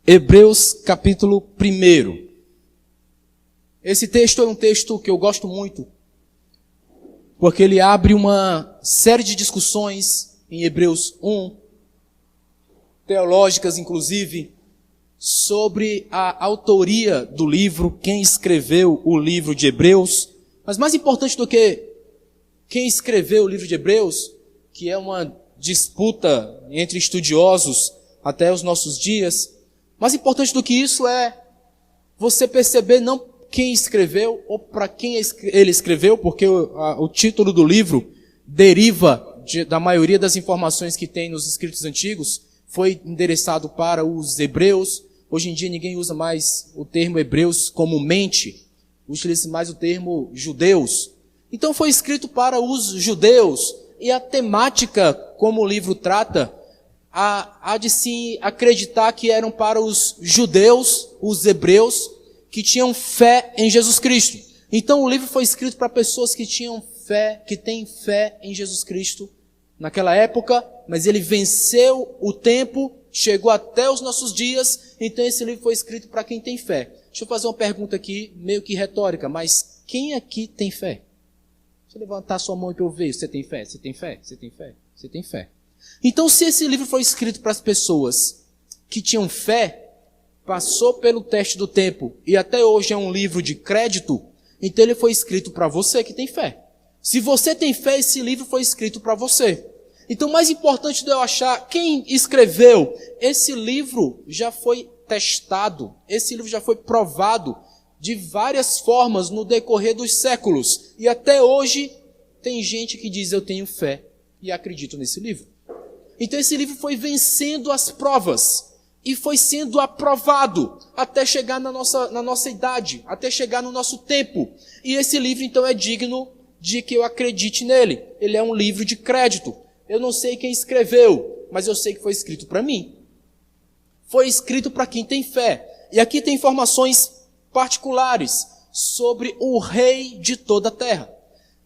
Hebreus capítulo 1. Esse texto é um texto que eu gosto muito, porque ele abre uma série de discussões em Hebreus 1, teológicas inclusive, sobre a autoria do livro, quem escreveu o livro de Hebreus. Mas mais importante do que quem escreveu o livro de Hebreus, que é uma disputa entre estudiosos até os nossos dias, mais importante do que isso é você perceber não quem escreveu ou para quem ele escreveu, porque o título do livro deriva da maioria das informações que tem nos escritos antigos, foi endereçado para os hebreus. Hoje em dia ninguém usa mais o termo hebreus comumente, utiliza mais o termo judeus. Então foi escrito para os judeus, e a temática, como o livro trata, há de se acreditar que eram para os judeus, os hebreus, que tinham fé em Jesus Cristo. Então o livro foi escrito para pessoas que tinham fé, que têm fé em Jesus Cristo naquela época, mas ele venceu o tempo, chegou até os nossos dias, então esse livro foi escrito para quem tem fé. Deixa eu fazer uma pergunta aqui, meio que retórica, mas quem aqui tem fé? Deixa eu levantar sua mão para eu ver. Você tem fé? Você tem fé? Você tem fé? Você tem fé? Então, se esse livro foi escrito para as pessoas que tinham fé, passou pelo teste do tempo e até hoje é um livro de crédito, então ele foi escrito para você que tem fé. Se você tem fé, esse livro foi escrito para você. Então, mais importante de eu achar quem escreveu, esse livro já foi testado, esse livro já foi provado de várias formas no decorrer dos séculos. E até hoje tem gente que diz eu tenho fé e acredito nesse livro. Então esse livro foi vencendo as provas e foi sendo aprovado até chegar na nossa idade, até chegar no nosso tempo. E esse livro então é digno de que eu acredite nele. Ele é um livro de crédito. Eu não sei quem escreveu, mas eu sei que foi escrito para mim. Foi escrito para quem tem fé. E aqui tem informações particulares sobre o rei de toda a terra.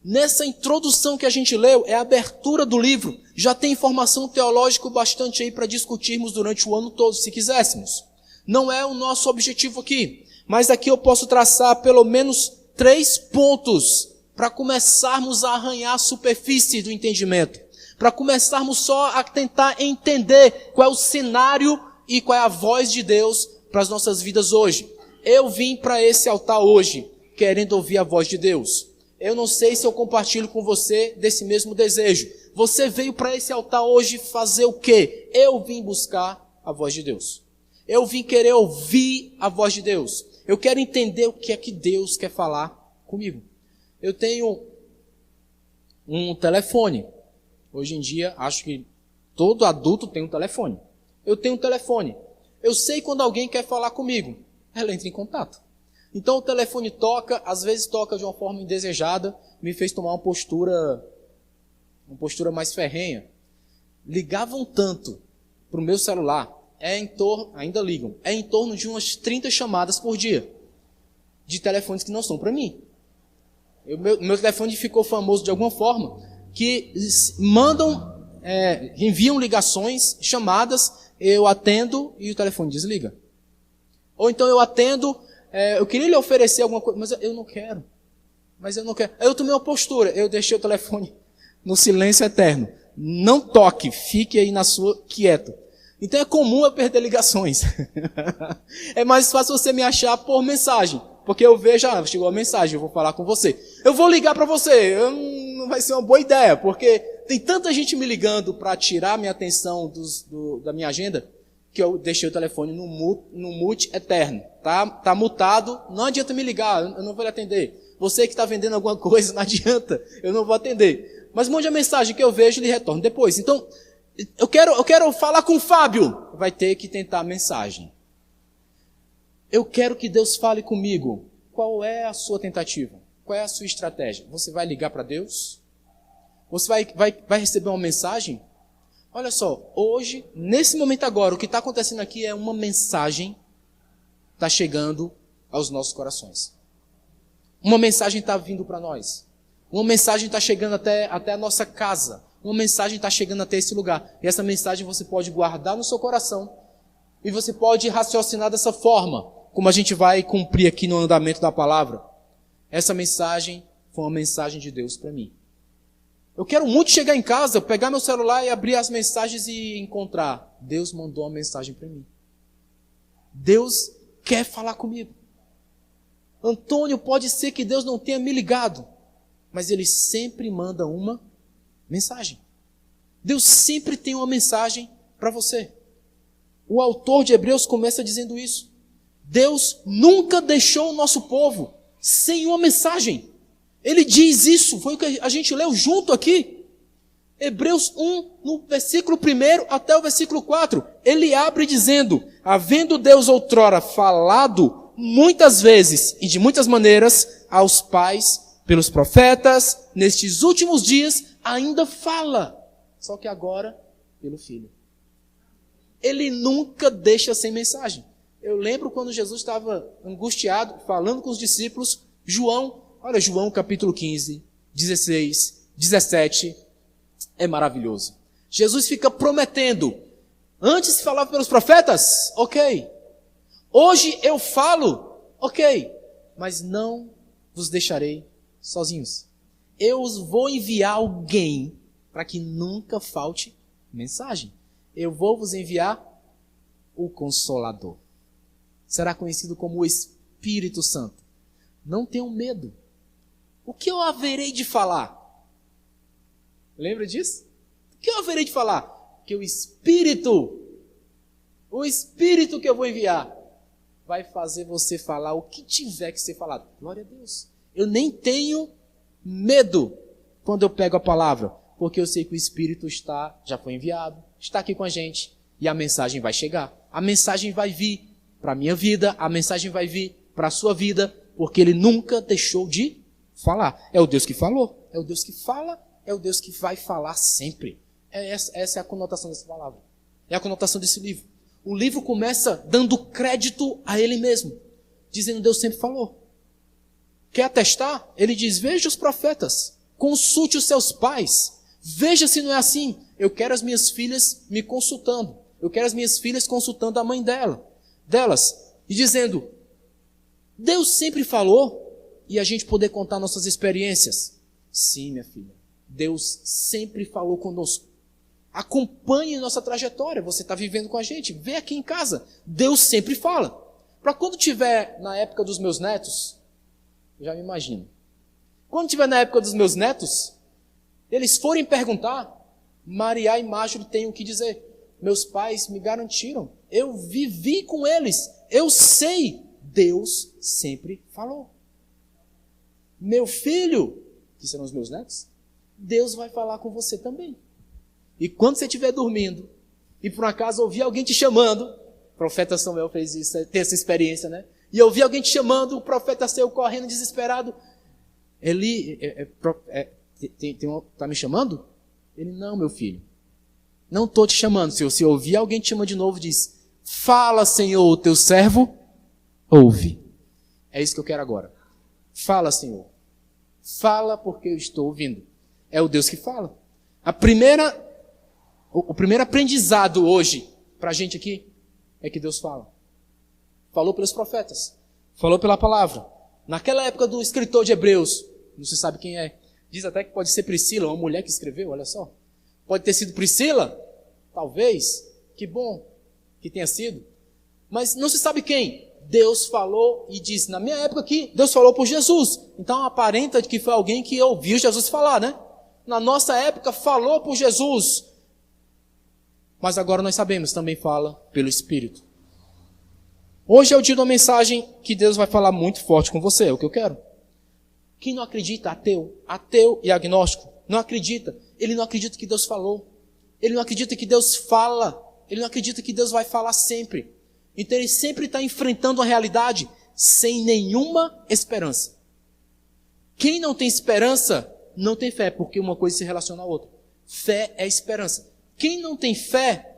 Nessa introdução que a gente leu, é a abertura do livro. Já tem informação teológica bastante aí para discutirmos durante o ano todo, se quiséssemos. Não é o nosso objetivo aqui, mas aqui eu posso traçar pelo menos 3 pontos para começarmos a arranhar a superfície do entendimento. Para começarmos só a tentar entender qual é o cenário e qual é a voz de Deus para as nossas vidas hoje. Eu vim para esse altar hoje querendo ouvir a voz de Deus. Eu não sei se eu compartilho com você desse mesmo desejo. Você veio para esse altar hoje fazer o quê? Eu vim buscar a voz de Deus. Eu vim querer ouvir a voz de Deus. Eu quero entender o que é que Deus quer falar comigo. Eu tenho um telefone. Hoje em dia, acho que todo adulto tem um telefone. Eu tenho um telefone. Eu sei quando alguém quer falar comigo. Ela entra em contato. Então o telefone toca, às vezes toca de uma forma indesejada, me fez tomar uma postura mais ferrenha. Ligavam tanto para o meu celular, ainda ligam, é em torno de umas 30 chamadas por dia, de telefones que não são para mim. Meu telefone ficou famoso de alguma forma, que enviam ligações, chamadas, eu atendo e o telefone desliga. Ou então eu atendo, eu queria lhe oferecer alguma coisa, mas eu não quero. Aí eu tomei uma postura, eu deixei o telefone no silêncio eterno. Não toque, fique aí na sua quieto. Então é comum eu perder ligações. É mais fácil você me achar por mensagem. Porque eu vejo, chegou a mensagem, eu vou falar com você. Eu vou ligar para você, não vai ser uma boa ideia, porque tem tanta gente me ligando para tirar minha atenção da minha agenda, que eu deixei o telefone no mute eterno. Tá mutado, não adianta me ligar, eu não vou lhe atender. Você que está vendendo alguma coisa, não adianta, eu não vou atender. Mas mande a mensagem que eu vejo e lhe retorno depois. Então, eu quero falar com o Fábio. Vai ter que tentar a mensagem. Eu quero que Deus fale comigo. Qual é a sua tentativa? Qual é a sua estratégia? Você vai ligar para Deus? Você vai receber uma mensagem? Olha só, hoje, nesse momento agora, o que está acontecendo aqui é uma mensagem está chegando aos nossos corações. Uma mensagem está vindo para nós. Uma mensagem está chegando até a nossa casa. Uma mensagem está chegando até esse lugar. E essa mensagem você pode guardar no seu coração E você pode raciocinar dessa forma, como a gente vai cumprir aqui no andamento da palavra. Essa mensagem foi uma mensagem de Deus para mim. Eu quero muito chegar em casa, pegar meu celular e abrir as mensagens e encontrar. Deus mandou uma mensagem para mim. Deus quer falar comigo. Antônio, pode ser que Deus não tenha me ligado, mas Ele sempre manda uma mensagem. Deus sempre tem uma mensagem para você. O autor de Hebreus começa dizendo isso. Deus nunca deixou o nosso povo sem uma mensagem. Ele diz isso, foi o que a gente leu junto aqui. Hebreus 1, no versículo 1 até o versículo 4. Ele abre dizendo: havendo Deus outrora falado muitas vezes e de muitas maneiras aos pais pelos profetas, nestes últimos dias ainda fala, só que agora pelo Filho. Ele nunca deixa sem mensagem. Eu lembro quando Jesus estava angustiado, falando com os discípulos, olha João capítulo 15, 16, 17, é maravilhoso. Jesus fica prometendo, antes falava pelos profetas, ok. Hoje eu falo, ok, mas não vos deixarei sozinhos. Eu os vou enviar alguém para que nunca falte mensagem. Eu vou vos enviar o Consolador. Será conhecido como o Espírito Santo. Não tenham medo. O que eu haverei de falar? Lembra disso? O que eu haverei de falar? Que o Espírito que eu vou enviar, vai fazer você falar o que tiver que ser falado. Glória a Deus. Eu nem tenho medo quando eu pego a palavra, porque eu sei que o Espírito já foi enviado, está aqui com a gente, e a mensagem vai chegar. A mensagem vai vir para a minha vida, a mensagem vai vir para a sua vida, porque Ele nunca deixou de falar. É o Deus que falou, é o Deus que fala, é o Deus que vai falar sempre. Essa é a conotação dessa palavra. É a conotação desse livro. O livro começa dando crédito a Ele mesmo, dizendo: Deus sempre falou. Quer atestar? Ele diz: veja os profetas, consulte os seus pais, veja se não é assim. Eu quero as minhas filhas me consultando, eu quero as minhas filhas consultando a mãe delas, e dizendo: Deus sempre falou, e a gente poder contar nossas experiências. Sim, minha filha, Deus sempre falou conosco. Acompanhe nossa trajetória, você está vivendo com a gente, vê aqui em casa, Deus sempre fala. Para quando tiver na época dos meus netos, já me imagino, quando tiver na época dos meus netos, eles forem perguntar, Maria e Márcio têm o que dizer. Meus pais me garantiram, eu vivi com eles, eu sei, Deus sempre falou. Meu filho, que serão os meus netos, Deus vai falar com você também. E quando você estiver dormindo, e por um acaso ouvir alguém te chamando, o profeta Samuel fez isso, tem essa experiência, né? E ouvir alguém te chamando, o profeta saiu correndo desesperado. Ele, tá me chamando? Ele: não, meu filho, não estou te chamando. Se você ouvir alguém te chamando de novo, diz: fala, Senhor, o teu servo ouve. É isso que eu quero agora. Fala, Senhor. Fala, porque eu estou ouvindo. É o Deus que fala. O primeiro aprendizado hoje para a gente aqui é que Deus fala. Falou pelos profetas, falou pela palavra. Naquela época do escritor de Hebreus, não se sabe quem é, diz até que pode ser Priscila, uma mulher que escreveu, olha só. Pode ter sido Priscila, talvez, que bom que tenha sido, mas não se sabe quem. Deus falou e disse: na minha época aqui, Deus falou por Jesus, então aparenta que foi alguém que ouviu Jesus falar, né? Na nossa época falou por Jesus, mas agora nós sabemos, também fala pelo Espírito. Hoje é o dia de uma mensagem que Deus vai falar muito forte com você, é o que eu quero. Quem não acredita, ateu e agnóstico, não acredita, ele não acredita que Deus falou, ele não acredita que Deus fala, ele não acredita que Deus vai falar sempre. Então ele sempre está enfrentando a realidade sem nenhuma esperança. Quem não tem esperança, não tem fé, porque uma coisa se relaciona à outra. Fé é esperança. Quem não tem fé,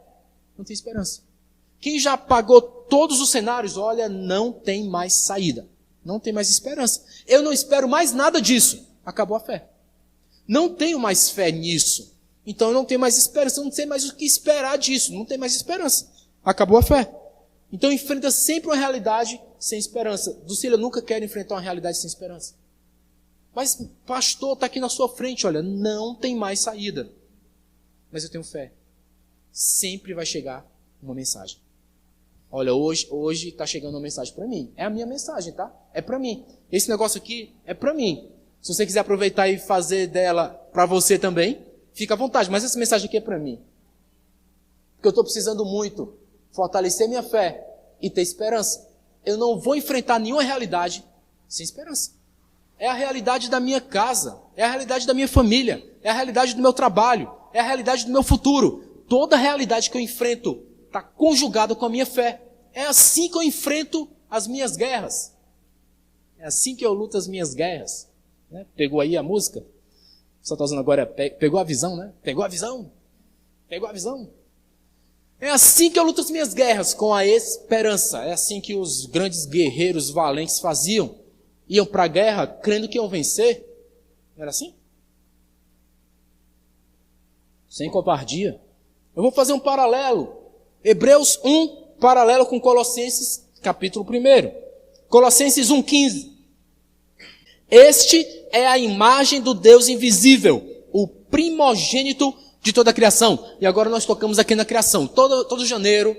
não tem esperança. Quem já apagou todos os cenários, olha, não tem mais saída. Não tem mais esperança. Eu não espero mais nada disso. Acabou a fé. Não tenho mais fé nisso. Então eu não tenho mais esperança. Eu não sei mais o que esperar disso. Não tem mais esperança. Acabou a fé. Então enfrenta sempre uma realidade sem esperança. Ducília, eu nunca quero enfrentar uma realidade sem esperança. Mas, pastor, está aqui na sua frente, olha, não tem mais saída. Mas eu tenho fé. Sempre vai chegar uma mensagem. Olha, hoje está chegando uma mensagem para mim. É a minha mensagem, tá? É para mim. Esse negócio aqui é para mim. Se você quiser aproveitar e fazer dela para você também, fica à vontade. Mas essa mensagem aqui é para mim. Porque eu estou precisando muito fortalecer minha fé e ter esperança. Eu não vou enfrentar nenhuma realidade sem esperança. É a realidade da minha casa, é a realidade da minha família, é a realidade do meu trabalho, é a realidade do meu futuro. Toda a realidade que eu enfrento está conjugada com a minha fé. É assim que eu enfrento as minhas guerras. É assim que eu luto as minhas guerras. Né? Pegou aí a música? Só está usando agora, pegou a visão, né? Pegou a visão? Pegou a visão? É assim que eu luto as minhas guerras, com a esperança. É assim que os grandes guerreiros valentes faziam. Iam para a guerra crendo que iam vencer. Não era assim? Sem covardia. Eu vou fazer um paralelo. Hebreus 1, paralelo com Colossenses, capítulo 1. Colossenses 1,15. Este é a imagem do Deus invisível, o primogênito de toda a criação. E agora nós tocamos aqui na criação. Todo janeiro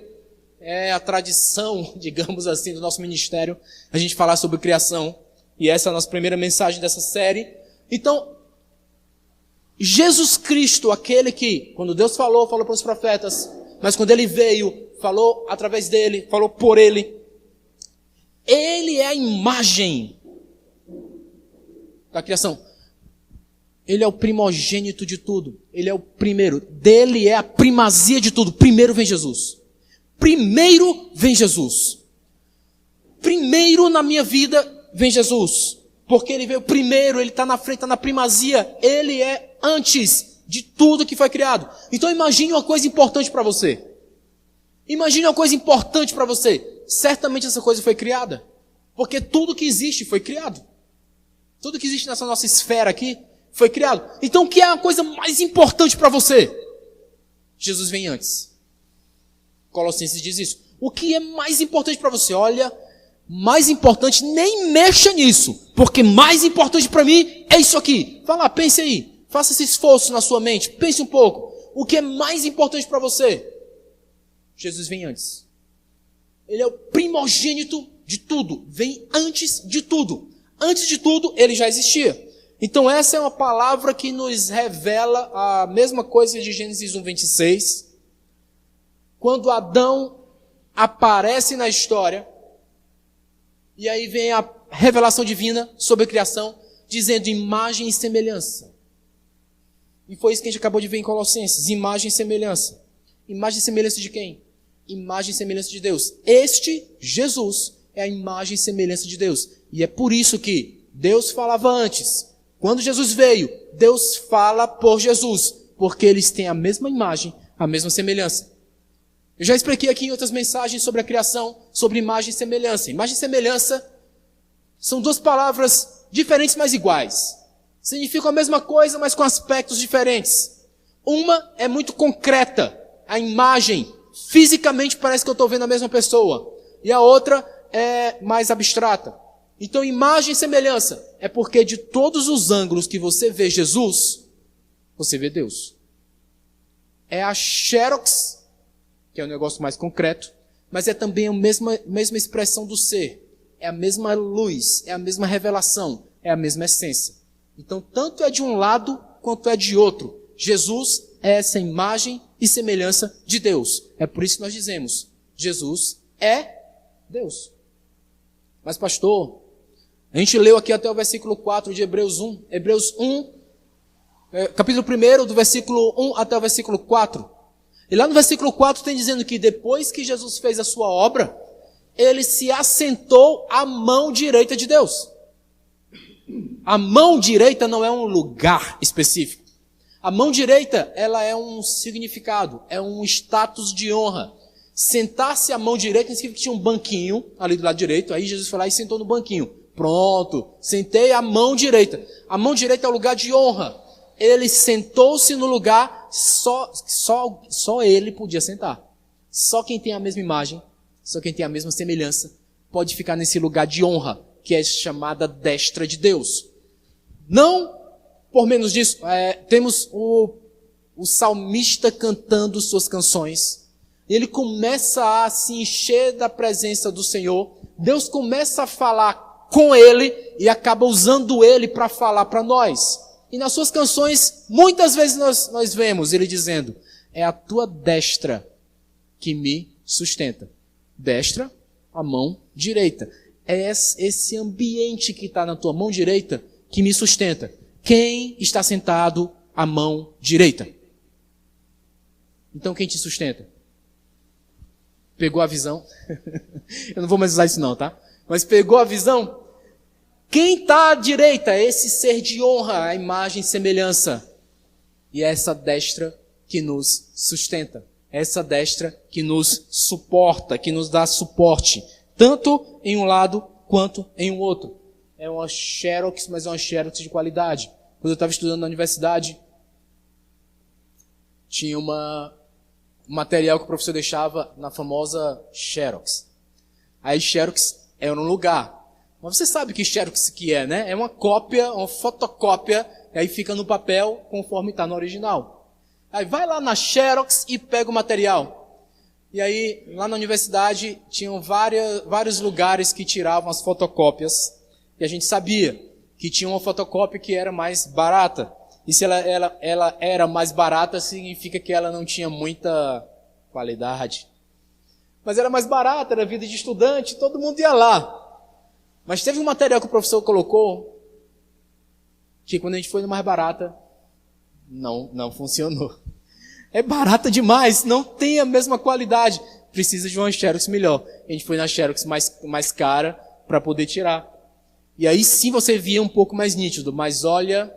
é a tradição, digamos assim, do nosso ministério, a gente falar sobre criação. E essa é a nossa primeira mensagem dessa série. Então, Jesus Cristo, aquele que, quando Deus falou para os profetas, mas quando Ele veio, falou através dele, falou por Ele. Ele é a imagem da criação. Ele é o primogênito de tudo. Ele é o primeiro. Dele é a primazia de tudo. Primeiro vem Jesus. Primeiro vem Jesus. Primeiro na minha vida vem Jesus, porque Ele veio primeiro, Ele está na frente, está na primazia, Ele é antes de tudo que foi criado. Então imagine uma coisa importante para você. Imagine uma coisa importante para você. Certamente essa coisa foi criada, porque tudo que existe foi criado. Tudo que existe nessa nossa esfera aqui foi criado. Então o que é a coisa mais importante para você? Jesus vem antes. Colossenses diz isso. O que é mais importante para você? Olha, mais importante, nem mexa nisso, porque mais importante para mim é isso aqui. Vai lá, pense aí, faça esse esforço na sua mente, pense um pouco. O que é mais importante para você? Jesus vem antes. Ele é o primogênito de tudo, vem antes de tudo. Antes de tudo, Ele já existia. Então essa é uma palavra que nos revela a mesma coisa de Gênesis 1:26. Quando Adão aparece na história, e aí vem a revelação divina sobre a criação, dizendo imagem e semelhança. E foi isso que a gente acabou de ver em Colossenses, imagem e semelhança. Imagem e semelhança de quem? Imagem e semelhança de Deus. Este, Jesus, é a imagem e semelhança de Deus. E é por isso que Deus falava antes. Quando Jesus veio, Deus fala por Jesus, porque eles têm a mesma imagem, a mesma semelhança. Eu já expliquei aqui em outras mensagens sobre a criação, sobre imagem e semelhança. Imagem e semelhança são duas palavras diferentes, mas iguais. Significam a mesma coisa, mas com aspectos diferentes. Uma é muito concreta, a imagem. Fisicamente parece que eu estou vendo a mesma pessoa. E a outra é mais abstrata. Então, imagem e semelhança é porque de todos os ângulos que você vê Jesus, você vê Deus. É a xerox, que é um negócio mais concreto, mas é também a mesma expressão do ser. É a mesma luz, é a mesma revelação, é a mesma essência. Então, tanto é de um lado quanto é de outro. Jesus é essa imagem e semelhança de Deus. É por isso que nós dizemos, Jesus é Deus. Mas pastor, a gente leu aqui até o versículo 4 de Hebreus 1. Hebreus 1, capítulo 1, do versículo 1 até o versículo 4. E lá no versículo 4 tem dizendo que depois que Jesus fez a sua obra, Ele se assentou à mão direita de Deus. A mão direita não é um lugar específico. A mão direita, ela é um significado, é um status de honra. Sentar-se à mão direita significa que tinha um banquinho ali do lado direito, aí Jesus foi lá e sentou no banquinho. Pronto, sentei à mão direita. A mão direita é o lugar de honra. Ele sentou-se no lugar, só ele podia sentar. Só quem tem a mesma imagem, Só quem tem a mesma semelhança pode ficar nesse lugar de honra, que é chamada destra de Deus. Não por menos disso, temos o salmista cantando suas canções. Ele começa a se encher da presença do Senhor. Deus começa a falar com ele e acaba usando ele para falar para nós. E nas suas canções, muitas vezes nós vemos ele dizendo: é a tua destra que me sustenta. Destra, a mão direita. É esse ambiente que está na tua mão direita que me sustenta. Quem está sentado à mão direita? Então quem te sustenta? Pegou a visão? Eu não vou mais usar isso não, tá? Mas pegou a visão? Quem está à direita? Esse ser de honra, a imagem e semelhança. E é essa destra que nos sustenta. Essa destra que nos suporta, que nos dá suporte. Tanto em um lado quanto em um outro. É uma Xerox, mas é uma Xerox de qualidade. Quando eu estava estudando na universidade, tinha um material que o professor deixava na famosa Xerox. Aí Xerox era um lugar. Mas você sabe que Xerox que é, né? É uma cópia, uma fotocópia, e aí fica no papel conforme está no original. Aí vai lá na Xerox e pega o material. E aí, lá na universidade, tinham vários lugares que tiravam as fotocópias. E a gente sabia que tinha uma fotocópia que era mais barata. E se ela era mais barata, significa que ela não tinha muita qualidade. Mas era mais barata, era vida de estudante, todo mundo ia lá. Mas teve um material que o professor colocou, que quando a gente foi no mais barata, não funcionou. É barata demais, não tem a mesma qualidade. Precisa de uma Xerox melhor. A gente foi na Xerox mais cara para poder tirar. E aí sim você via um pouco mais nítido. Mas olha,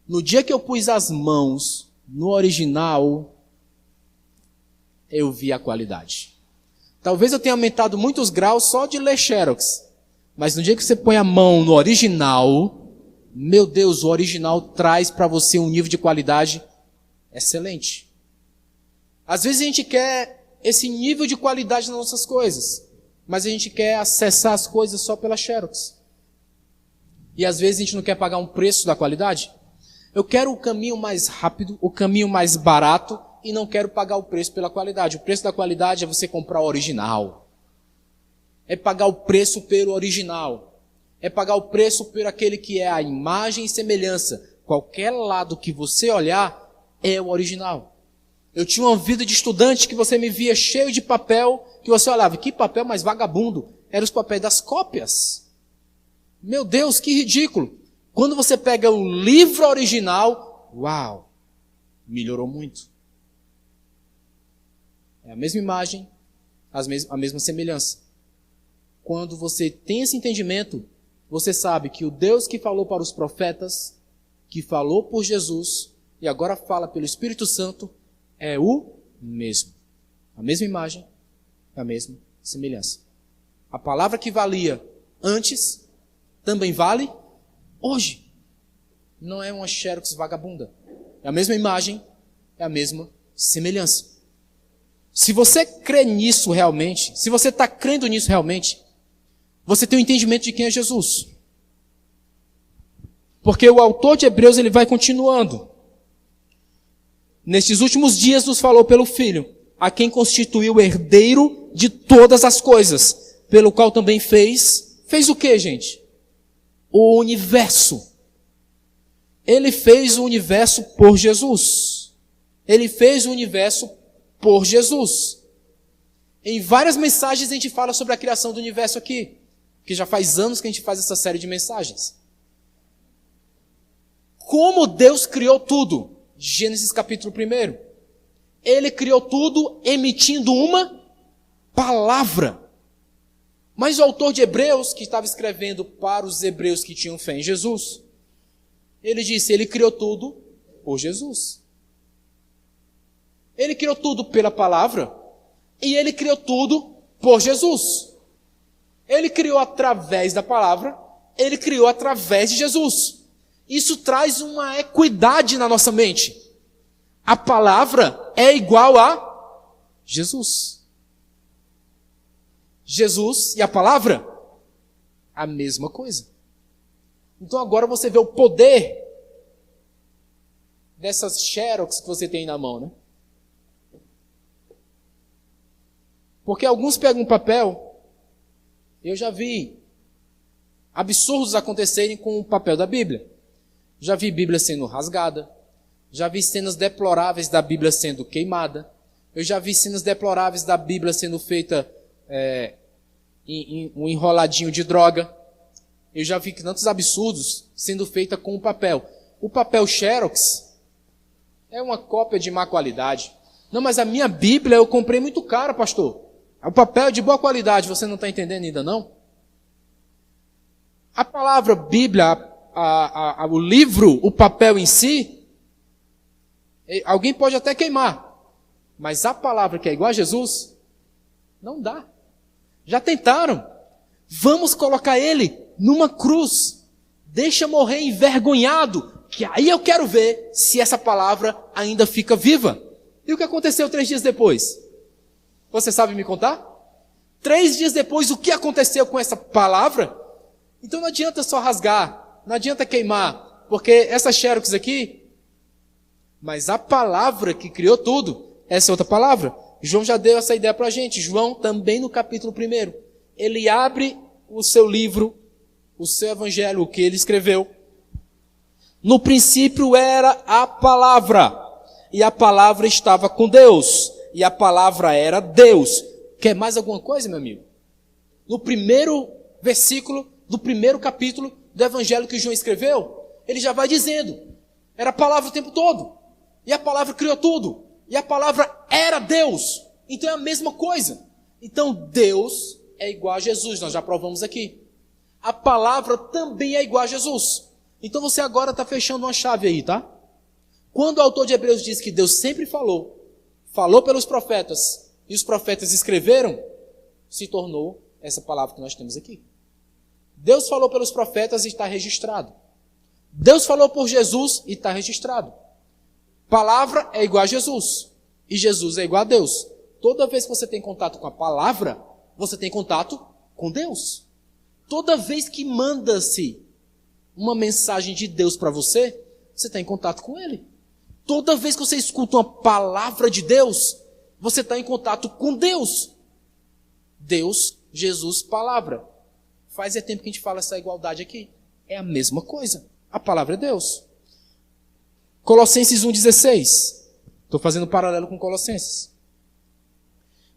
no dia que eu pus as mãos no original, eu vi a qualidade. Talvez eu tenha aumentado muitos graus só de ler Xerox. Mas no dia que você põe a mão no original, meu Deus, o original traz para você um nível de qualidade excelente. Às vezes a gente quer esse nível de qualidade nas nossas coisas, mas a gente quer acessar as coisas só pela Xerox. E às vezes a gente não quer pagar um preço da qualidade. Eu quero o caminho mais rápido, o caminho mais barato, e não quero pagar o preço pela qualidade. O preço da qualidade é você comprar o original. É pagar o preço pelo original. É pagar o preço por aquele que é a imagem e semelhança. Qualquer lado que você olhar é o original. Eu tinha uma vida de estudante que você me via cheio de papel, que você olhava, que papel mais vagabundo. Eram os papéis das cópias. Meu Deus, que ridículo. Quando você pega o livro original, uau, melhorou muito. É a mesma imagem, a mesma semelhança. Quando você tem esse entendimento, você sabe que o Deus que falou para os profetas, que falou por Jesus e agora fala pelo Espírito Santo, é o mesmo. A mesma imagem, a mesma semelhança. A palavra que valia antes também vale hoje. Não é uma Xerox vagabunda. É a mesma imagem, é a mesma semelhança. Se você crê nisso realmente, se você está crendo nisso realmente, você tem o entendimento de quem é Jesus. Porque o autor de Hebreus ele vai continuando. Nestes últimos dias nos falou pelo Filho, a quem constituiu o herdeiro de todas as coisas, pelo qual também fez o quê, gente? O universo. Ele fez o universo por Jesus. Ele fez o universo por Jesus. Em várias mensagens a gente fala sobre a criação do universo aqui, porque já faz anos que a gente faz essa série de mensagens. Como Deus criou tudo? Gênesis capítulo 1. Ele criou tudo emitindo uma palavra. Mas o autor de Hebreus, que estava escrevendo para os hebreus que tinham fé em Jesus, ele disse, ele criou tudo por Jesus. Ele criou tudo pela palavra e ele criou tudo por Jesus. Ele criou através da palavra, ele criou através de Jesus. Isso traz uma equidade na nossa mente. A palavra é igual a Jesus. Jesus e a palavra, a mesma coisa. Então agora você vê o poder dessas xerox que você tem na mão, né? Porque alguns pegam um papel, eu já vi absurdos acontecerem com o papel da Bíblia. Já vi Bíblia sendo rasgada, já vi cenas deploráveis da Bíblia sendo queimada, eu já vi cenas deploráveis da Bíblia sendo feita em um enroladinho de droga. Eu já vi tantos absurdos sendo feitos com o papel. O papel Xerox é uma cópia de má qualidade. Não, mas a minha Bíblia eu comprei muito caro, pastor. O papel é de boa qualidade, você não está entendendo ainda não? A palavra Bíblia, o livro, o papel em si, alguém pode até queimar. Mas a palavra que é igual a Jesus, não dá. Já tentaram. Vamos colocar ele numa cruz. Deixa morrer envergonhado, que aí eu quero ver se essa palavra ainda fica viva. E o que aconteceu 3 dias depois? Você sabe me contar? 3 dias depois, o que aconteceu com essa palavra? Então não adianta só rasgar, não adianta queimar, porque essa xerox aqui, mas a palavra que criou tudo, essa é outra palavra. João já deu essa ideia para a gente. João também no capítulo 1. Ele abre o seu livro, o seu evangelho, o que ele escreveu. No princípio era a palavra, e a palavra estava com Deus, e a palavra era Deus. Quer mais alguma coisa, meu amigo? No primeiro versículo do primeiro capítulo do evangelho que João escreveu, ele já vai dizendo, era a palavra o tempo todo, e a palavra criou tudo, e a palavra era Deus. Então é a mesma coisa. Então Deus é igual a Jesus, nós já provamos aqui. A palavra também é igual a Jesus. Então você agora está fechando uma chave aí, tá? Quando o autor de Hebreus diz que Deus sempre falou pelos profetas, e os profetas escreveram, se tornou essa palavra que nós temos aqui. Deus falou pelos profetas e está registrado. Deus falou por Jesus e está registrado. Palavra é igual a Jesus. E Jesus é igual a Deus. Toda vez que você tem contato com a palavra, você tem contato com Deus. Toda vez que manda-se uma mensagem de Deus para você, você está em contato com Ele. Toda vez que você escuta uma palavra de Deus, você está em contato com Deus. Deus, Jesus, palavra. Faz tempo que a gente fala essa igualdade aqui. É a mesma coisa. A palavra é Deus. Colossenses 1,16. Estou fazendo paralelo com Colossenses.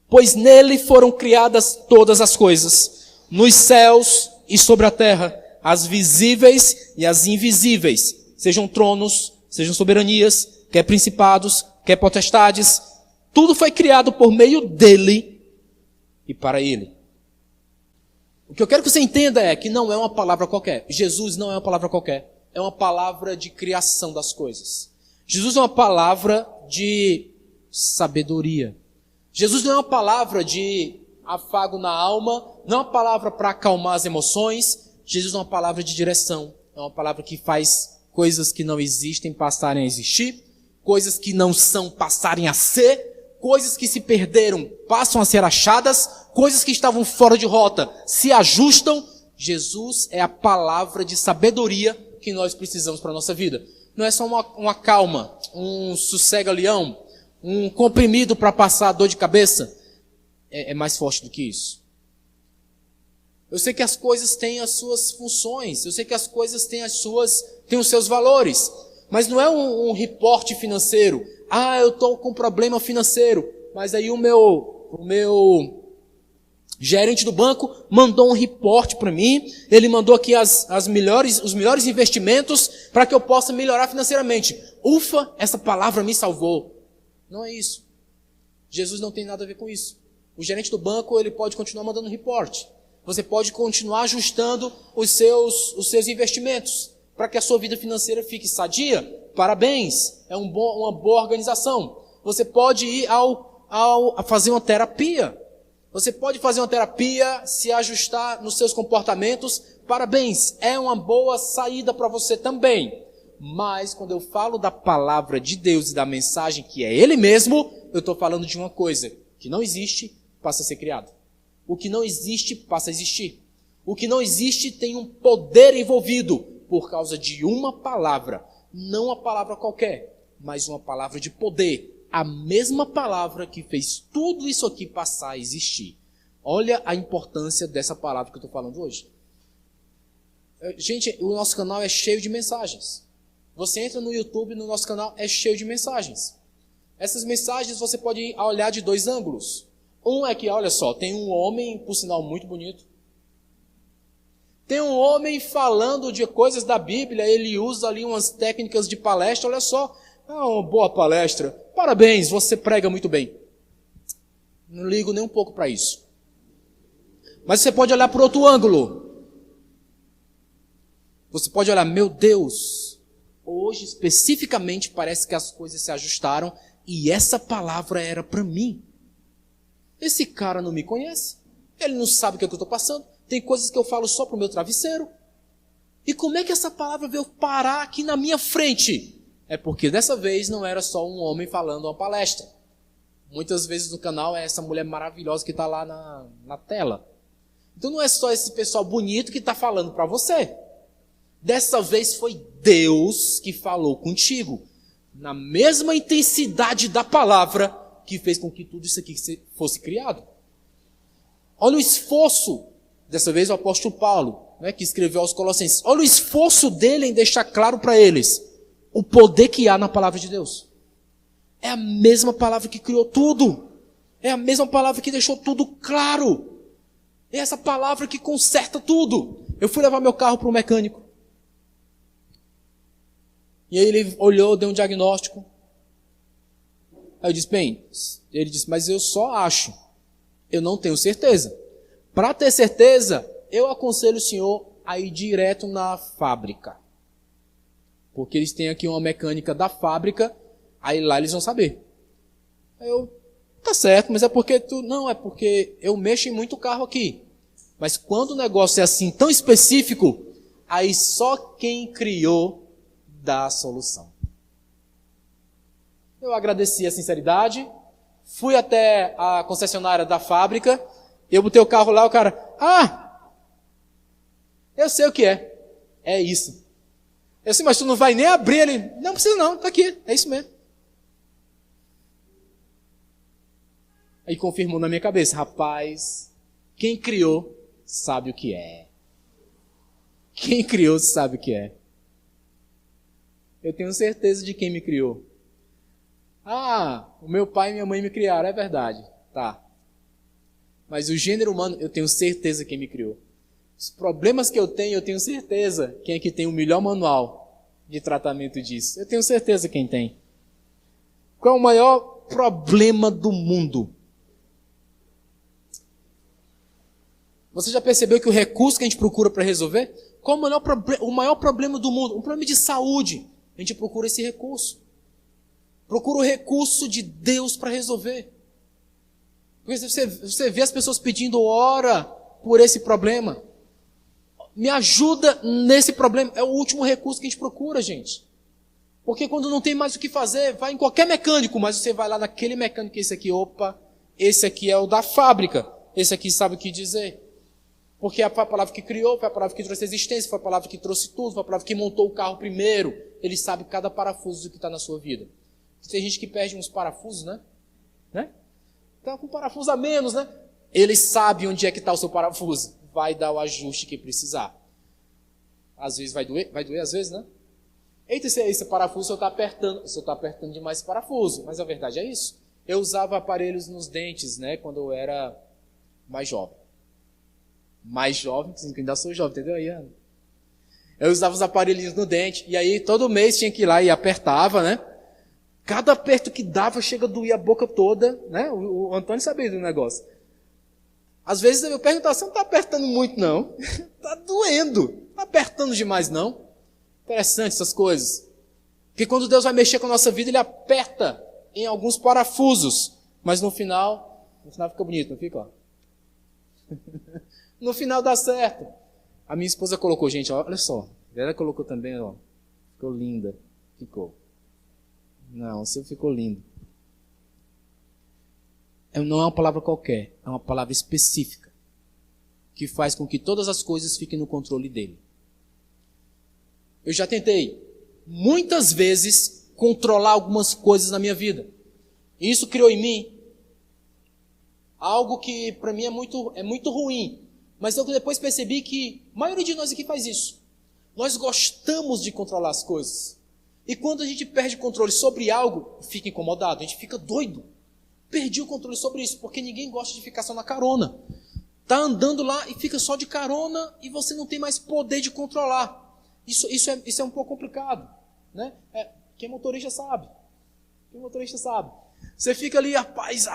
Pois nele foram criadas todas as coisas, nos céus e sobre a terra, as visíveis e as invisíveis, sejam tronos, sejam soberanias, quer principados, quer potestades, tudo foi criado por meio dele e para ele. O que eu quero que você entenda é que não é uma palavra qualquer. Jesus não é uma palavra qualquer. É uma palavra de criação das coisas. Jesus é uma palavra de sabedoria. Jesus não é uma palavra de afago na alma, não é uma palavra para acalmar as emoções. Jesus é uma palavra de direção. É uma palavra que faz coisas que não existem passarem a existir, coisas que não são passarem a ser, coisas que se perderam passam a ser achadas, coisas que estavam fora de rota se ajustam. Jesus é a palavra de sabedoria que nós precisamos para a nossa vida. Não é só uma calma, um sossega-leão, um comprimido para passar a dor de cabeça. É mais forte do que isso. Eu sei que as coisas têm as suas funções, eu sei que as coisas têm os seus valores, mas não é um reporte financeiro. Ah, eu estou com problema financeiro, mas aí o meu gerente do banco mandou um reporte para mim, ele mandou aqui os melhores investimentos para que eu possa melhorar financeiramente. Ufa, essa palavra me salvou. Não é isso. Jesus não tem nada a ver com isso. O gerente do banco, ele pode continuar mandando reporte. Você pode continuar ajustando os seus investimentos para que a sua vida financeira fique sadia. Parabéns, é uma boa organização. Você pode ir a fazer uma terapia. Você pode fazer uma terapia, se ajustar nos seus comportamentos. Parabéns, é uma boa saída para você também. Mas quando eu falo da palavra de Deus e da mensagem que é Ele mesmo, eu estou falando de uma coisa que não existe, passa a ser criada. O que não existe passa a existir. O que não existe tem um poder envolvido por causa de uma palavra. Não uma palavra qualquer, mas uma palavra de poder. A mesma palavra que fez tudo isso aqui passar a existir. Olha a importância dessa palavra que eu estou falando hoje. Gente, o nosso canal é cheio de mensagens. Você entra no YouTube, no nosso canal é cheio de mensagens. Essas mensagens você pode olhar de dois ângulos. Um é que, olha só, tem um homem, por sinal muito bonito. Tem um homem falando de coisas da Bíblia, ele usa ali umas técnicas de palestra, olha só, é uma boa palestra. Parabéns, você prega muito bem. Não ligo nem um pouco para isso. Mas você pode olhar por outro ângulo. Você pode olhar, meu Deus, hoje especificamente parece que as coisas se ajustaram e essa palavra era para mim. Esse cara não me conhece, ele não sabe o que eu estou passando, tem coisas que eu falo só para o meu travesseiro. E como é que essa palavra veio parar aqui na minha frente? É porque dessa vez não era só um homem falando uma palestra. Muitas vezes no canal é essa mulher maravilhosa que está lá na tela. Então não é só esse pessoal bonito que está falando para você. Dessa vez foi Deus que falou contigo. Na mesma intensidade da palavra que fez com que tudo isso aqui fosse criado. Olha o esforço, dessa vez o apóstolo Paulo, que escreveu aos Colossenses. Olha o esforço dele em deixar claro para eles o poder que há na palavra de Deus. É a mesma palavra que criou tudo. É a mesma palavra que deixou tudo claro. É essa palavra que conserta tudo. Eu fui levar meu carro para um mecânico. E aí ele olhou, deu um diagnóstico. Aí eu disse, bem, ele disse, mas eu só acho. Eu não tenho certeza. Para ter certeza, eu aconselho o senhor a ir direto na fábrica. Porque eles têm aqui uma mecânica da fábrica, aí lá eles vão saber. Aí eu, tá certo, mas é porque tu... Não, é porque eu mexo em muito carro aqui. Mas quando o negócio é assim tão específico, aí só quem criou dá a solução. Eu agradeci a sinceridade, fui até a concessionária da fábrica, eu botei o carro lá, o cara, eu sei o que é. É isso. Eu disse, mas tu não vai nem abrir ele? Não precisa não, tá aqui, é isso mesmo. Aí confirmou na minha cabeça, rapaz, quem criou sabe o que é. Quem criou sabe o que é. Eu tenho certeza de quem me criou. O meu pai e minha mãe me criaram, é verdade. Tá. Mas o gênero humano, eu tenho certeza quem me criou. Os problemas que eu tenho certeza quem é que tem o melhor manual de tratamento disso. Eu tenho certeza quem tem. Qual é o maior problema do mundo? Você já percebeu que o recurso que a gente procura para resolver? Qual o maior problema do mundo? Um problema de saúde. A gente procura esse recurso. Procura o recurso de Deus para resolver. Você vê as pessoas pedindo, ora por esse problema. Me ajuda nesse problema. É o último recurso que a gente procura, gente. Porque quando não tem mais o que fazer, vai em qualquer mecânico, mas você vai lá naquele mecânico, esse aqui é o da fábrica. Esse aqui sabe o que dizer. Porque foi a palavra que criou, foi a palavra que trouxe existência, foi a palavra que trouxe tudo, foi a palavra que montou o carro primeiro. Ele sabe cada parafuso que está na sua vida. Tem gente que perde uns parafusos, né? Está com parafuso a menos, né? Ele sabe onde é que está o seu parafuso. Vai dar o ajuste que precisar. Às vezes vai doer às vezes, né? Eita, esse parafuso o senhor está apertando demais esse parafuso. Mas a verdade é isso. Eu usava aparelhos nos dentes, né? Quando eu era mais jovem. Mais jovem, que ainda sou jovem, entendeu aí, Ana? Eu usava os aparelhinhos no dente, e aí todo mês tinha que ir lá e apertava, né? Cada aperto que dava, chega a doer a boca toda, né? O Antônio sabia do negócio. Às vezes eu perguntava, você não está apertando muito, não? Está doendo. Não está apertando demais, não? Interessante essas coisas. Porque quando Deus vai mexer com a nossa vida, Ele aperta em alguns parafusos. Mas no final fica bonito, não fica? Ó. No final dá certo. A minha esposa colocou, gente, olha só. Ela colocou também, ó. Ficou linda. Ficou. Não, o seu ficou lindo. Não é uma palavra qualquer, é uma palavra específica. que faz com que todas as coisas fiquem no controle dele. Eu já tentei, muitas vezes, controlar algumas coisas na minha vida. E isso criou em mim algo que para mim é muito ruim. Mas eu depois percebi que a maioria de nós aqui faz isso. Nós gostamos de controlar as coisas. E quando a gente perde o controle sobre algo, fica incomodado, a gente fica doido. Perdi o controle sobre isso, porque ninguém gosta de ficar só na carona. Está andando lá e fica só de carona e você não tem mais poder de controlar. Isso é um pouco complicado, né? Quem é motorista sabe. Você fica ali, rapaz,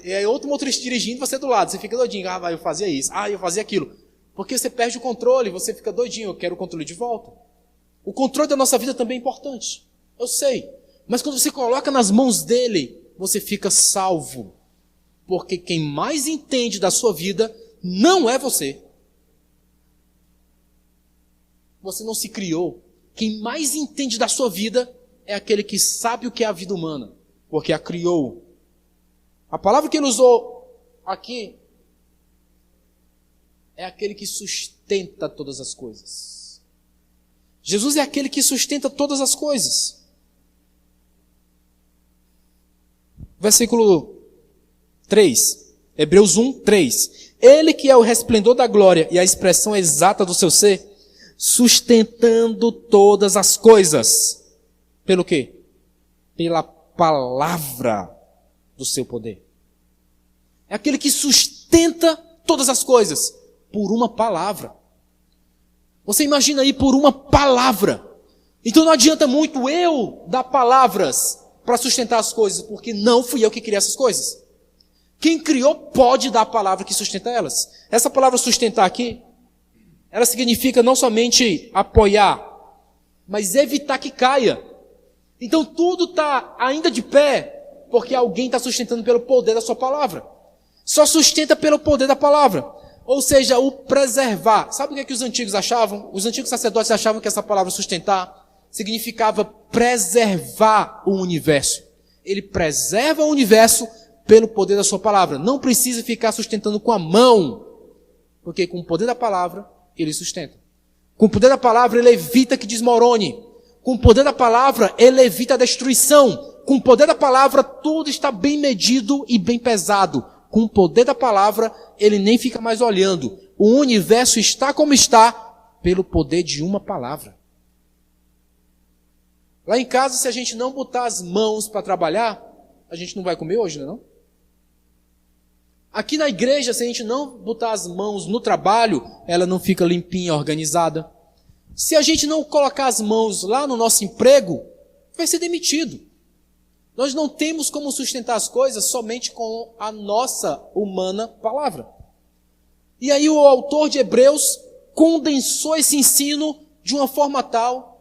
é outro motorista dirigindo, você do lado, você fica doidinho, eu fazia isso, eu fazia aquilo. Porque você perde o controle, você fica doidinho, eu quero o controle de volta. O controle da nossa vida também é importante, eu sei. Mas quando você coloca nas mãos dele, você fica salvo. Porque quem mais entende da sua vida não é você. Você não se criou. Quem mais entende da sua vida é aquele que sabe o que é a vida humana, porque a criou. A palavra que ele usou aqui é aquele que sustenta todas as coisas. Jesus é aquele que sustenta todas as coisas. Versículo 3, Hebreus 1, 3. Ele que é o resplendor da glória e a expressão exata do seu ser, sustentando todas as coisas. Pelo quê? Pela palavra do seu poder. É aquele que sustenta todas as coisas por uma palavra. Você imagina aí, por uma palavra. Então não adianta muito eu dar palavras para sustentar as coisas, porque não fui eu que criei essas coisas. Quem criou pode dar a palavra que sustenta elas. Essa palavra sustentar aqui, ela significa não somente apoiar, mas evitar que caia. Então tudo está ainda de pé, porque alguém está sustentando pelo poder da sua palavra. Só sustenta pelo poder da palavra. Ou seja, o preservar. Sabe o que os antigos achavam? Os antigos sacerdotes achavam que essa palavra sustentar significava preservar o universo. Ele preserva o universo pelo poder da sua palavra. Não precisa ficar sustentando com a mão, porque com o poder da palavra, ele sustenta. Com o poder da palavra, ele evita que desmorone. Com o poder da palavra, ele evita a destruição. Com o poder da palavra, tudo está bem medido e bem pesado. Com o poder da palavra, ele nem fica mais olhando. O universo está como está pelo poder de uma palavra. Lá em casa, se a gente não botar as mãos para trabalhar, a gente não vai comer hoje, não? Aqui na igreja, se a gente não botar as mãos no trabalho, ela não fica limpinha, organizada. Se a gente não colocar as mãos lá no nosso emprego, vai ser demitido. Nós não temos como sustentar as coisas somente com a nossa humana palavra. E aí o autor de Hebreus condensou esse ensino de uma forma tal,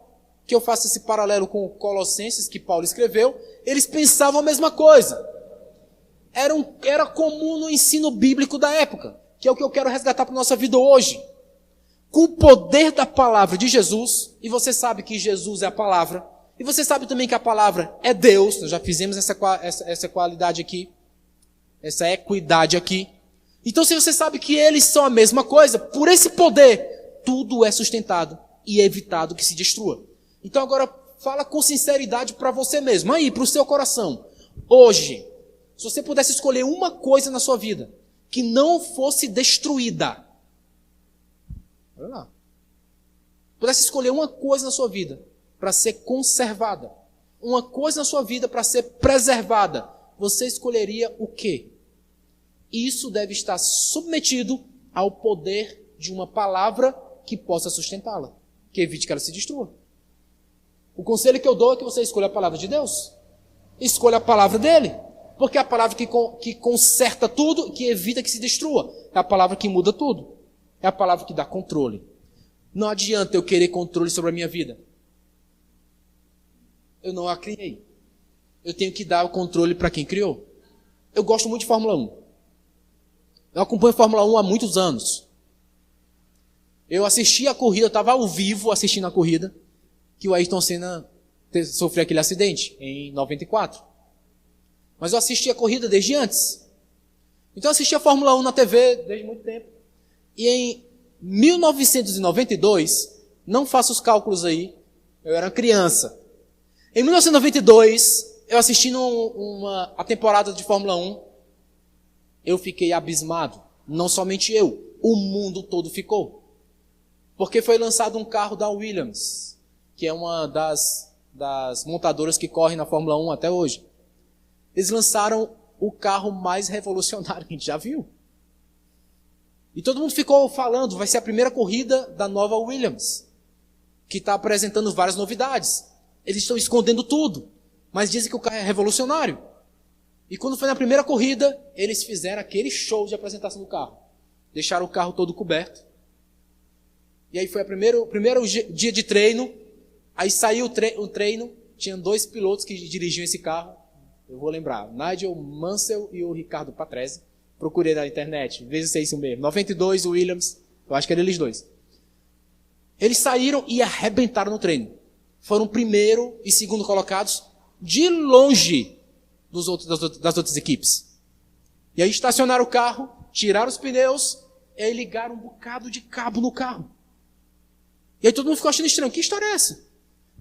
que eu faço esse paralelo com Colossenses, que Paulo escreveu, eles pensavam a mesma coisa. Era comum no ensino bíblico da época, que é o que eu quero resgatar para a nossa vida hoje. Com o poder da palavra de Jesus, e você sabe que Jesus é a palavra, e você sabe também que a palavra é Deus, nós já fizemos essa qualidade aqui, essa equidade aqui. Então se você sabe que eles são a mesma coisa, por esse poder, tudo é sustentado e é evitado que se destrua. Então agora fala com sinceridade para você mesmo, aí, para o seu coração. Hoje, se você pudesse escolher uma coisa na sua vida que não fosse destruída, olha lá, pudesse escolher uma coisa na sua vida para ser conservada, uma coisa na sua vida para ser preservada, você escolheria o quê? Isso deve estar submetido ao poder de uma palavra que possa sustentá-la, que evite que ela se destrua. O conselho que eu dou é que você escolha a palavra de Deus. Escolha a palavra dele. Porque é a palavra que conserta tudo, que evita que se destrua. É a palavra que muda tudo. É a palavra que dá controle. Não adianta eu querer controle sobre a minha vida. Eu não a criei. Eu tenho que dar o controle para quem criou. Eu gosto muito de Fórmula 1. Eu acompanho Fórmula 1 há muitos anos. Eu assisti a corrida, eu estava ao vivo assistindo a corrida, que o Ayrton Senna sofreu aquele acidente em 94. Mas eu assisti a corrida desde antes. Então eu assisti a Fórmula 1 na TV desde muito tempo. E em 1992, não faço os cálculos aí, eu era criança. Em 1992, eu assistindo a temporada de Fórmula 1, eu fiquei abismado. Não somente eu, o mundo todo ficou. Porque foi lançado um carro da Williams, que é uma das montadoras que correm na Fórmula 1 até hoje. Eles lançaram o carro mais revolucionário que a gente já viu. E todo mundo ficou falando, vai ser a primeira corrida da nova Williams, que está apresentando várias novidades. Eles estão escondendo tudo, mas dizem que o carro é revolucionário. E quando foi na primeira corrida, eles fizeram aquele show de apresentação do carro. Deixaram o carro todo coberto. E aí foi o primeiro dia de treino. Aí saiu o treino, tinha 2 pilotos que dirigiam esse carro. Eu vou lembrar, Nigel Mansell e o Ricardo Patrese. Procurei na internet, veja se é isso mesmo. 92, Williams, eu acho que era eles dois. Eles saíram e arrebentaram no treino. Foram primeiro e segundo colocados de longe das outras equipes. E aí estacionaram o carro, tiraram os pneus e aí ligaram um bocado de cabo no carro. E aí todo mundo ficou achando estranho. Que história é essa?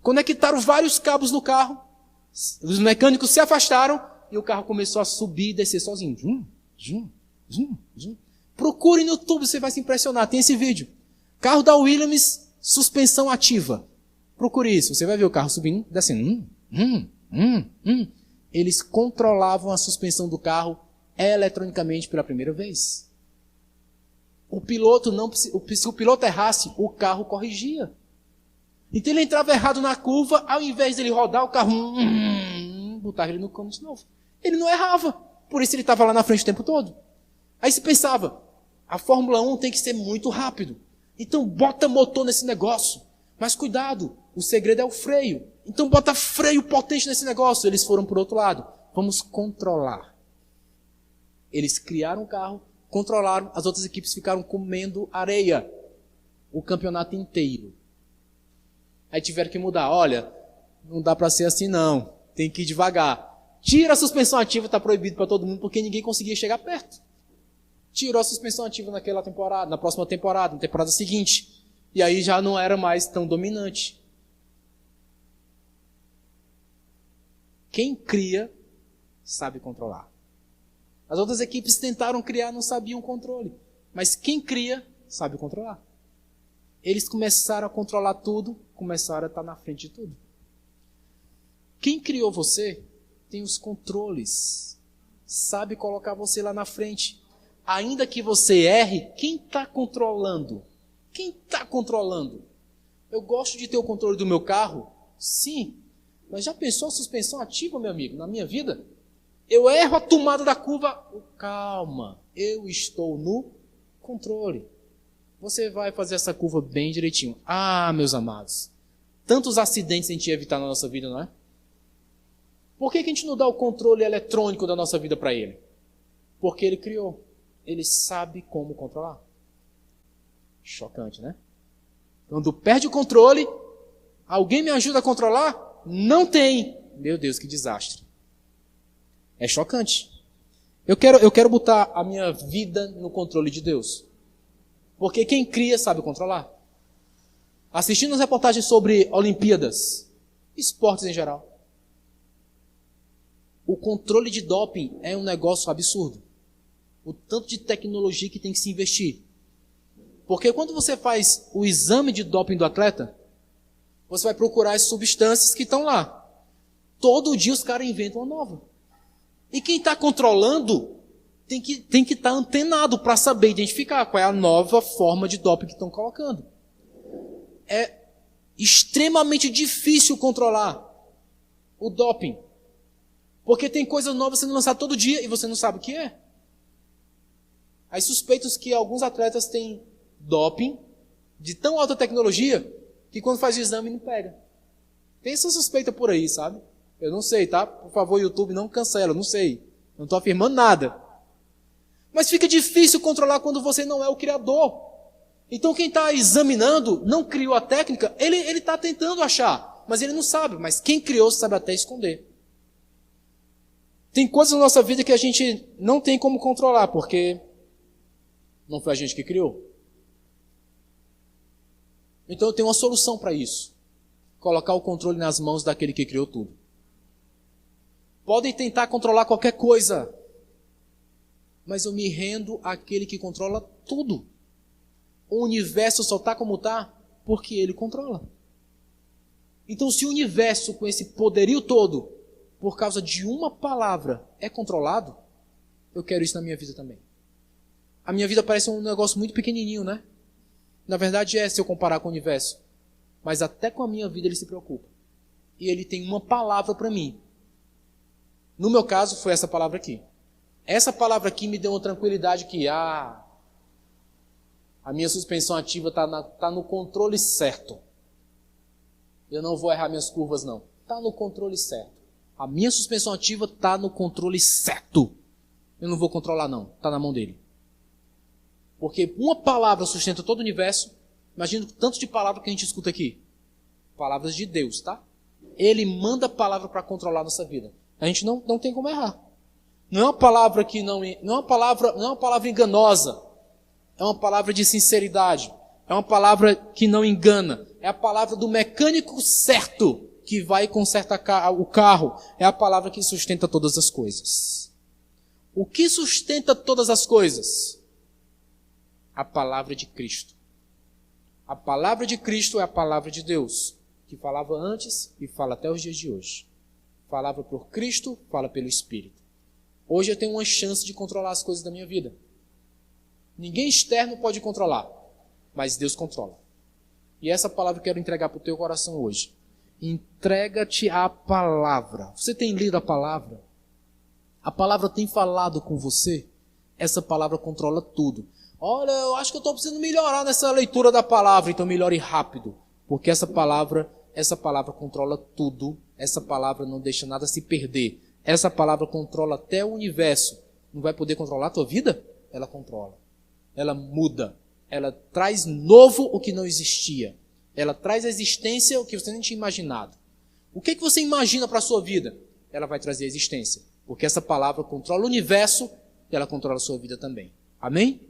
Conectaram vários cabos no carro, os mecânicos se afastaram e o carro começou a subir e descer sozinho. Procure no YouTube, você vai se impressionar. Tem esse vídeo. Carro da Williams, suspensão ativa. Procure isso, você vai ver o carro subindo, descendo. Eles controlavam a suspensão do carro eletronicamente pela primeira vez. Se o piloto errasse, o carro corrigia. Então ele entrava errado na curva, ao invés de ele rodar, o carro botava ele no cano de novo. Ele não errava, por isso ele estava lá na frente o tempo todo. Aí se pensava, a Fórmula 1 tem que ser muito rápido. Então bota motor nesse negócio. Mas cuidado, o segredo é o freio. Então bota freio potente nesse negócio. Eles foram por outro lado. Vamos controlar. Eles criaram um carro, controlaram, as outras equipes ficaram comendo areia o campeonato inteiro. Aí tiveram que mudar. Olha, não dá para ser assim não. Tem que ir devagar. Tira a suspensão ativa, está proibido para todo mundo, porque ninguém conseguia chegar perto. Tirou a suspensão ativa naquela temporada, na próxima temporada, na temporada seguinte. E aí já não era mais tão dominante. Quem cria, sabe controlar. As outras equipes tentaram criar, não sabiam controle. Mas quem cria, sabe controlar. Eles começaram a controlar tudo, começaram a estar na frente de tudo. Quem criou você tem os controles, sabe colocar você lá na frente. Ainda que você erre, quem está controlando? Quem está controlando? Eu gosto de ter o controle do meu carro? Sim. Mas já pensou a suspensão ativa, meu amigo, na minha vida? Eu erro a tomada da curva. Calma, eu estou no controle. Você vai fazer essa curva bem direitinho. Ah, meus amados, tantos acidentes a gente ia evitar na nossa vida, não é? Por que a gente não dá o controle eletrônico da nossa vida para ele? Porque ele criou. Ele sabe como controlar. Chocante, né? Quando perde o controle, alguém me ajuda a controlar? Não tem. Meu Deus, que desastre. É chocante. Eu quero botar a minha vida no controle de Deus. Porque quem cria sabe controlar. Assistindo as reportagens sobre Olimpíadas, esportes em geral, o controle de doping é um negócio absurdo. O tanto de tecnologia que tem que se investir. Porque quando você faz o exame de doping do atleta, você vai procurar as substâncias que estão lá. Todo dia os caras inventam uma nova. E quem está controlando tem que estar antenado para saber identificar qual é a nova forma de doping que estão colocando. É extremamente difícil controlar o doping. Porque tem coisas novas sendo lançadas todo dia e você não sabe o que é. Aí suspeitos que alguns atletas têm doping de tão alta tecnologia que quando faz o exame não pega. Tem essa suspeita por aí, sabe? Eu não sei, tá? Por favor, YouTube, não cancela, não sei. Não estou afirmando nada. Mas fica difícil controlar quando você não é o criador. Então quem está examinando, não criou a técnica, ele está tentando achar, mas ele não sabe. Mas quem criou sabe até esconder. Tem coisas na nossa vida que a gente não tem como controlar, porque não foi a gente que criou. Então eu tenho uma solução para isso. Colocar o controle nas mãos daquele que criou tudo. Podem tentar controlar qualquer coisa, mas eu me rendo àquele que controla tudo. O universo só está como está porque ele controla. Então, se o universo com esse poderio todo, por causa de uma palavra, é controlado, eu quero isso na minha vida também. A minha vida parece um negócio muito pequenininho, né? Na verdade se eu comparar com o universo. Mas até com a minha vida ele se preocupa. E ele tem uma palavra para mim. No meu caso, foi essa palavra aqui. Essa palavra aqui me deu uma tranquilidade que, a minha suspensão ativa tá no controle certo. Eu não vou errar minhas curvas, não. Está no controle certo. A minha suspensão ativa está no controle certo. Eu não vou controlar, não. Está na mão dele. Porque uma palavra sustenta todo o universo. Imagina o tanto de palavra que a gente escuta aqui. Palavras de Deus, tá? Ele manda a palavra para controlar a nossa vida. A gente não tem como errar. Não é uma palavra que não é uma palavra enganosa. É uma palavra de sinceridade. É uma palavra que não engana. É a palavra do mecânico certo que vai consertar o carro. É a palavra que sustenta todas as coisas. O que sustenta todas as coisas? A palavra de Cristo. A palavra de Cristo é a palavra de Deus, que falava antes e fala até os dias de hoje. Falava por Cristo, fala pelo Espírito. Hoje eu tenho uma chance de controlar as coisas da minha vida. Ninguém externo pode controlar, mas Deus controla. E essa palavra eu quero entregar para o teu coração hoje. Entrega-te à palavra. Você tem lido a palavra? A palavra tem falado com você? Essa palavra controla tudo. Olha, eu acho que eu estou precisando melhorar nessa leitura da palavra, então melhore rápido. Porque essa palavra controla tudo. Essa palavra não deixa nada se perder. Essa palavra controla até o universo. Não vai poder controlar a tua vida? Ela controla. Ela muda. Ela traz novo o que não existia. Ela traz à existência o que você nem tinha imaginado. O que você imagina para a sua vida? Ela vai trazer a existência. Porque essa palavra controla o universo e ela controla a sua vida também. Amém?